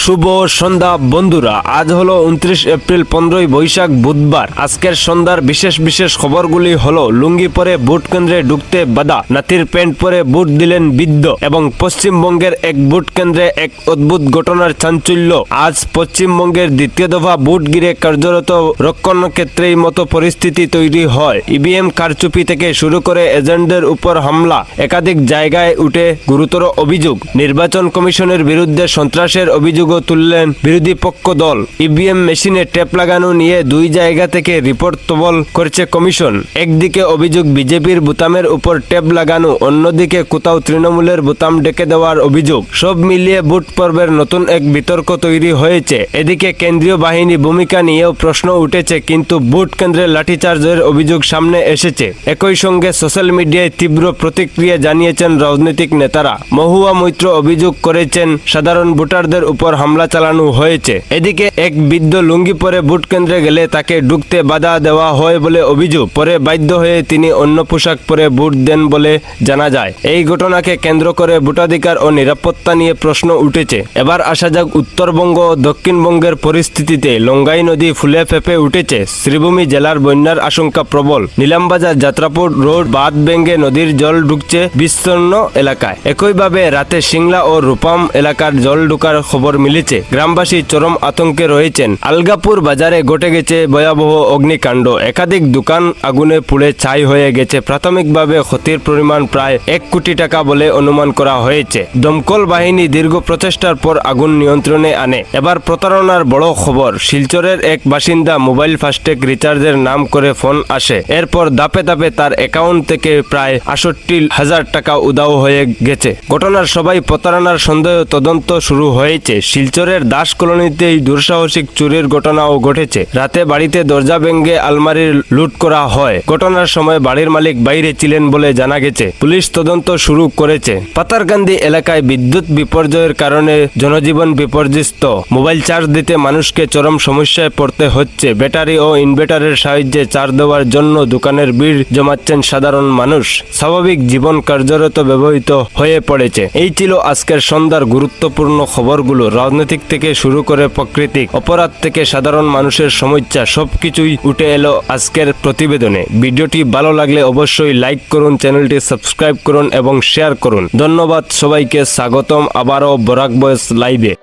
শুভ সন্ধ্যা বন্ধুরা, আজ হলো 29 এপ্রিল, 15ই বৈশাখ বুধবার। আজকের সন্ধ্যার বিশেষ খবরগুলি হলো: লুঙ্গি পরে ভোট কেন্দ্রে ঢুকতে বাধা, নাতির প্যান্ট পরে ভোট দিলেন বৃদ্ধ, এবং পশ্চিমবঙ্গের এক ভোট কেন্দ্রে এক অদ্ভুত ঘটনার চাঞ্চল্য। আজ পশ্চিমবঙ্গের দ্বিতীয় দফা ভোট ঘিরে কার্যরত রক্ষণক্ষেত্রেই মতো পরিস্থিতি তৈরি হয়। ইভিএম কারচুপি থেকে শুরু করে এজেন্টদের উপর হামলা, একাধিক জায়গায় উঠে গুরুতর অভিযোগ। নির্বাচন কমিশনের বিরুদ্ধে সন্ত্রাসের অভিযোগও তুললেন বিরোধী পক্ষ দল। ইভিএম মেশিনে টেপ লাগানো নিয়ে দুই জায়গা থেকে রিপোর্ট তবল করছে কমিশন। একদিকে অভিযোগ বিজেপির বোতামের উপর টেপ লাগানো, অন্যদিকে কোথাও তৃণমূলের বোতাম ডেকে দেওয়ার অভিযোগ। সব মিলিয়ে ভোট পর্বের নতুন এক বিতর্ক তৈরি হয়েছে। এদিকে কেন্দ্রীয় বাহিনী ভূমিকা নিয়েও প্রশ্ন উঠেছে, কিন্তু ভোট কেন্দ্রে লাঠিচার্জের অভিযোগ সামনে এসেছে। একই সঙ্গে সোশ্যাল মিডিয়ায় তীব্র প্রতিক্রিয়া জানিয়েছেন রাজনৈতিক নেতারা। মহুয়া মৈত্র অভিযোগ করেছেন, সাধারণ ভোটারদের উপর হামলা চালানো হয়েছে। এদিকে এক বৃদ্ধ লুঙ্গি পরে ভোট কেন্দ্রে গেলে তাকে ঢুকতে বাধা দেওয়া হয় বলে অভিযোগ। পরে বাধ্য হয়ে তিনি অন্য পোশাক পরে ভোট দেন বলে জানা যায়। এই ঘটনাকে কেন্দ্র করে ভোটাধিকার ও নিরাপত্তা নিয়ে প্রশ্ন উঠেছে। এবার আসা যাক উত্তরবঙ্গ ও দক্ষিণবঙ্গের পরিস্থিতিতে। লঙ্গাই নদী ফুলে ফেঁপে উঠেছে। শ্রীভূমি জেলার বন্যার আশঙ্কা প্রবল। নিলামবাজার যাত্রাপুর রোড বাঁধ ভেঙে নদীর জল ঢুকছে বিস্তীর্ণ এলাকায়। একইভাবে রাতে সিংলা ও রূপাম এলাকার জল ঢোকার খবর মিলেছে। গ্রামবাসী চরম আতঙ্কে রয়েছেন। আলগাপুর বাজারে ঘটে গেছে ভয়াবহ অগ্নিকাণ্ড। একাধিক দোকান আগুনে পুড়ে ছাই হয়ে গেছে। প্রাথমিকভাবে ক্ষতির পরিমাণ প্রায় 1 কোটি টাকা বলে অনুমান করা হয়েছে। দমকল বাহিনী দীর্ঘ প্রচেষ্টার পর আগুন নিয়ন্ত্রণে আনে। এবার প্রতারণার বড় খবর। শিলচরের এক বাসিন্দা মোবাইল ফাস্ট্যাগ রিচার্জের নাম করে ফোন আসে। এরপর ধাপে ধাপে তার অ্যাকাউন্ট থেকে প্রায় 68,000 টাকা উধাও হয়ে গেছে। ঘটনার সবাই প্রতারণার সন্দেহ তদন্ত শুরু হয়েছে। শিলচরের দাস কলোনিতেই দুঃসাহসিক চুরির ঘটনাও ঘটেছে। রাতে বাড়িতে দরজা ভেঙে আলমারির লুট করা হয়। ঘটনার সময় বাড়ির মালিক বাইরে ছিলেন বলে জানা গেছে। পুলিশ তদন্ত শুরু করেছে। পাতারকান্দি এলাকায় বিদ্যুৎ বিপর্যয়ের কারণে জনজীবন বিপর্যস্ত। মোবাইল চার্জ দিতে মানুষকে চরম সমস্যায় পড়তে হচ্ছে। ব্যাটারি ও ইনভার্টারের সাহায্যে চার্জ দেওয়ার জন্য দোকানের ভিড় জমাচ্ছেন সাধারণ মানুষ। স্বাভাবিক জীবন কার্যরত ব্যবহৃত হয়ে পড়েছে। এই ছিল আজকের সন্ধ্যার গুরুত্বপূর্ণ খবরগুলো। রাজনৈতিক থেকে শুরু করে প্রাকৃতিক অপরাধ থেকে সাধারণ মানুষের সমস্যা সবকিছুই উঠে এলো আজকের প্রতিবেদনে। ভিডিওটি ভালো লাগলে অবশ্যই লাইক করুন, চ্যানেলটি সাবস্ক্রাইব করুন এবং শেয়ার করুন। ধন্যবাদ সবাইকে। স্বাগতম আবারও বরাক ভয়েস লাইভে।